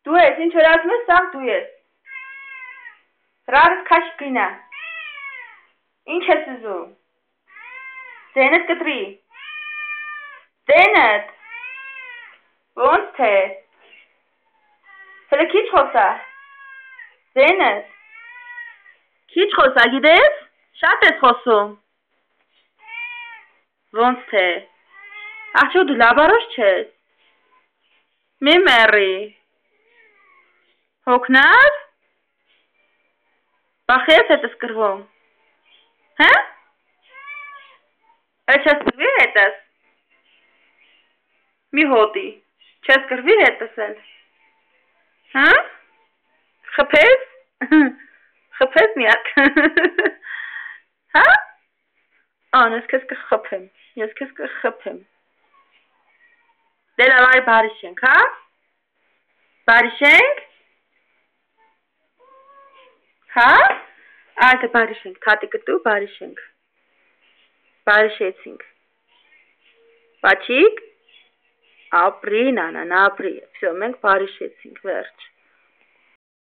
Դու ես, ինչ որ ասում ես, սաղ դու ես։ Հրարդ քաշ գինա։ Ինչ ես ուզում։ Ձենդ կտրի։ Ձենդ։ Ոնց թե։ Հələ քիչ խոսա։ Ձենդ։ Քիչ խոսա, գիտես։ Շատ ես խոսում։ Ոնց թե։ Աղջո դու լաբարոշ չես։ Մի մեռի։ Հոգնար։ Բախի ես հետս կրվում։ Հա։ Չես կրվի հետս։ Մի հոտի։ Չես կրվի հետս էլ։ Հա։ Խփես։ Խփես մի հատ։ Հա։ Ան, ես քեզ կխփեմ։ Ես քեզ կխփեմ։ Դե լավ, արի բարի շենք, հա։ Բարի շենք։ Հա։ Այդը բարի շենք, թատիկը դու բարի շենք։ Բարիշեցինք։ Պաչիկ։ Ապրի, նանան, ապրի։ Всё, մենք բարիշեցինք, վերջ։